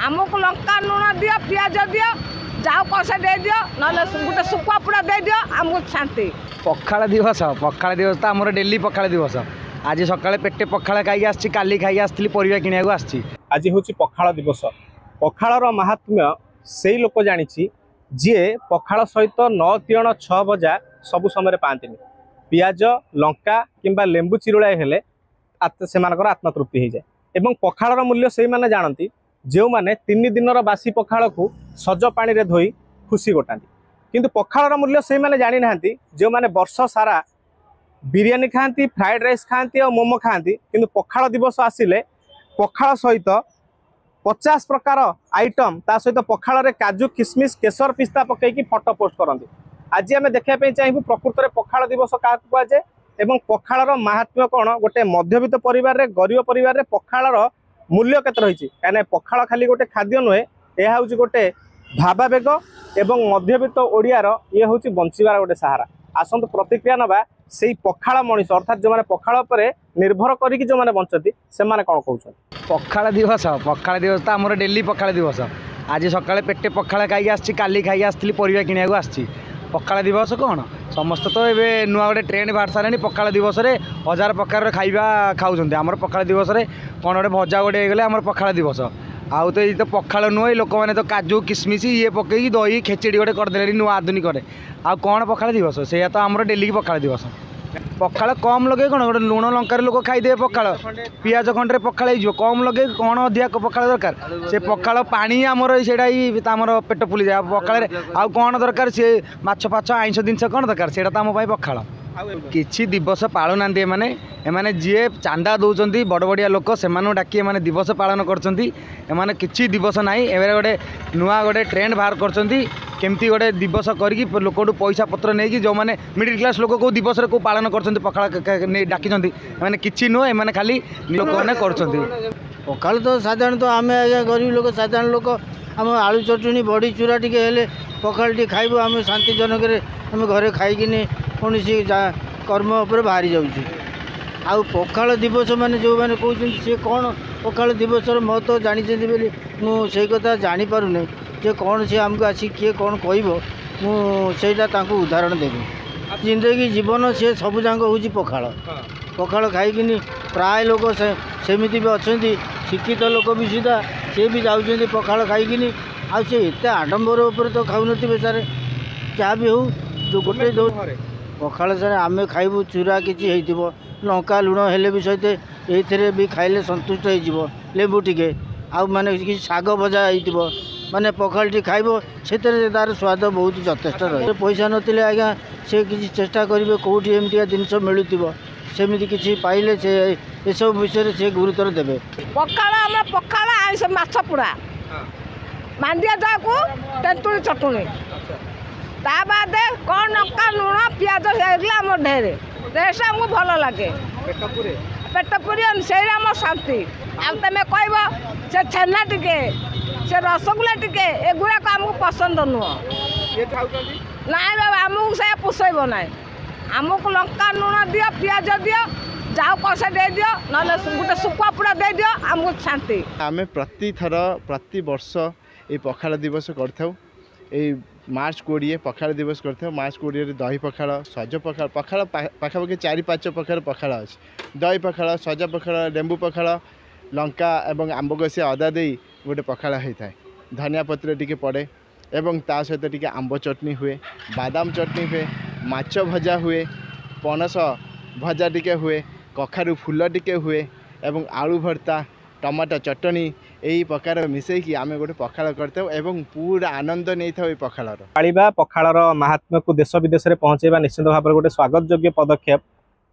आमको लंका लुण दियो पियाज दियो जाओ कषा दे दियो ना गोटे सुखुआ पुड़ा दे दियो आमको शांति। पखाड़ दिवस तो आमर डेली पखाड़ दिवस। आज सकाଳେ पेटे पखाड़ खाई आसी काली खाई आसती परिवा किणा को आसी। आज हूँ पखाड़ दिवस। पखाड़र महात्म्य से लोक जानी जी पखाड़ सहित 9 तिण 6 भजा सब समय पाती पियाज लंका किंबा लेंबू चिरुड़ाए हेले से आत्मतृप्ति हो जाए। एवं पखाड़र मूल्य से मैंने जानती जो मैंने 3 दिनर बासी पखाड़ को सज पानी रे धोई खुशी गोटाती। किंतु पखाड़र मूल्य से मैंने जानी ना जो मैंने वर्ष सारा बिरियानी खाती फ्राइड राइस खाती और मोमो खाती किंतु पखाड़ दिवस आसिले पखाड़ सहित 50 प्रकार आइटम ता सहित पखाड़ रे काजू किशमिश केसर पिस्ता पकईकी फोटो पोस्ट करते। आज आम देखा चाहिए प्रकृत में पखाड़ दिवस क्या कहुए एवं पखाड़र महात्म्य कौन। गोटे मध्यवित्त परिवार रे गरीब परिवार रे पखाड़र मूल्य केते रही कहीं पखाड़ खाली गोटे खाद्य नुहे यह हूँ गोटे भावावेग एवं मध्यवित्त ओडियार ये हूँ बंचार गोटे सहारा। आसतु प्रतिक्रिया नवा से पखाड़ मनीष अर्थात जो मैंने पखाड़ पर निर्भर करी जो मैंने बंचती से कौन कहते। पखाड़ दिवस तो आमर डेली पखाड़ दिवस। आज सकाळे पेटे पखाड़ खाई आसी काली खाई आसती परिवा किणा को आसी। पखाड़ दिवस कौन समस्त तो ये नुआ गोटे ट्रेंड बाहर सारे पखाड़ दिवस रे 1000 प्रकार खाइबा खाऊँ। आमर पखाड़ दिवस रे कौन गोटे भजा गोटे गले आमर पखाड़ दिवस। आउ तो ये तो पखाड़ नुहे लोक मैंने तो काजू किशमिश ये पकई दही खेचड़ी गोटे करदे नुआ आधुनिक आ कौन पखाड़ दिवस से तो आमर डेली की पखाड़ दिवस। पखाड़ कम लगे कौन गोटे लुण लंकार लोक खाईदे पखाड़ पियाज खंडे पखाड़ हो कम लगे कौन अधिक पखाड़ दरकार से पखाड़ पानी आमर से आमर पेट फुली जाए पखाड़ आउ कौन दरकार से माछ फाछ आइंष जिनस कौन दरकार से आम पखाड़ किसी दिवस पालुना एमाने जी चांदा दौरान बड़ बड़िया लोक से डाकी एमाने दिवस पालन कर किसी दिवस ना एवं गोटे नुआ गोटे ट्रेंड बाहर करमती गोटे दिवस करके लोक पैसा पत्र नहीं जो मैंने मिडिल क्लास लोक को दिवस को पालन कर पखाड़ डाकी मैंने किसी नुह एम खाली लोक मैंने कर पखाड़ तो साधारण आम आज्ञा गरीब लोक साधारण लोक आम आलू चटणी बड़ी चूरा टे पखाड़ टी खाइबू आम शांतिजनक आम घरे खाइकिनी कौन कर्म उपर बाहरी जाऊँ। आउ पखाड़ दिवस मैंने जो मैंने कहते सी कौन पखाड़ दिवस महत्व जानी मुझे कथा जानीपारूनी जे कौन सी आमको आसी किए कौन कहटा उदाहरण देवी जिंदगी जीवन सी सब जाक हूँ पखाड़। पखाड़ खाइकिनी प्राय लोक सेमती भी अच्छा शिक्षित लोक भी सुधा सी भी जाऊँ पखाड़ खाइकिनी आ सी एत आडंबर उपर तो खाऊ थे सारे जहाँ भी हो जो गोटे जो पखाड़ सारे आम खाइबू चूरा किसी लंका लुण हेले भी सहित ये भी खाइले संतुष्ट हो लेंबू टिके आउ माने कि शाग भजा हो माने पखाड़ टी खाइब से तार स्वाद बहुत यथेष्ट रहे। पैसा नथिले आज्ञा से किसी चेष्टा करेंगे कौटी एमती जिनस मिलूब सेमती किसी पाइले से ये सब विषय से गुरुत्व देवे। पखाड़ पखाड़ आइंष माछ पुड़ा मांडिया जाकू तेंतुली चटुणी ता बाद कौन लंका लुण पियाज आम ढेरे टेस्ट आमको भल लगे पेट पूरी से आम शांति। आ तुम कह से छेना टिके से रसगुल्ला टिके एगुड़ाक आमको पसंद नुह ना बाबा आमको से पोषेब ना आमको लंका लुण दियो पियाज दियो जाओ कषा दे दियो ना गोटे सुखुआ पुड़ा दे दियो आमको शांति। आम प्रति थर प्रति वर्ष ये पखाड़ दिवस कर मार्च 20 पखाड़ दिवस कर मार्च 20 दही पखाड़ सज पखाड़ पखाड़ पाखापाखि 4-5 प्रकार पखाड़ अच्छे दही पखाड़ सज पखाड़ लेंबू पखाड़ लंका एवं आंब कषिया अदा दे गोटे पखाड़ होता है धनिया पत्र टिके पड़े एवं ता सहित टिके आंब चटनी हुए बादाम चटनी हुए माछ भजा हुए पनस भजा टिके हुए कखारू फूल टिके हुए एवं आलू भर्ता टमाटो चटनी यही प्रकार मिसेकी आम गोटे पखाड़ करते एवं पूरा आनंद नहीं था पखाड़ पालिबा पखाड़र महात्म्य को देश विदेश में पहुँचेबा निश्चित भाव में गोटे स्वागत योग्य पदक्षेप।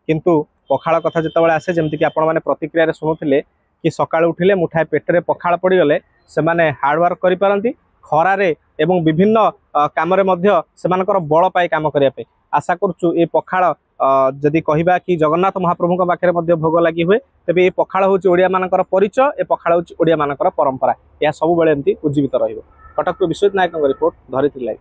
किंतु पखाड़ कथा जो आसे जमीक आपण मैंने प्रतिक्रिया शुणुले कि सका उठिले मुठाए पेटे पखाड़ पड़गले से हार्डवर्क करें खरारे एवं विभिन्न काम से बल पाए कम करने आशा करुचु ये पखाड़ जदि कहवा कि जगन्नाथ महाप्रभु पाखे भोग लगी हुए तेज ये पखाड़ हूँ ओडिया मानकर परिचय ए पखाड़ हूँ ओडिया मानकर परंपरा यह सब एमती उज्जीवित रही। कटक विश्वजित नायक रिपोर्ट धरित्री लाइव।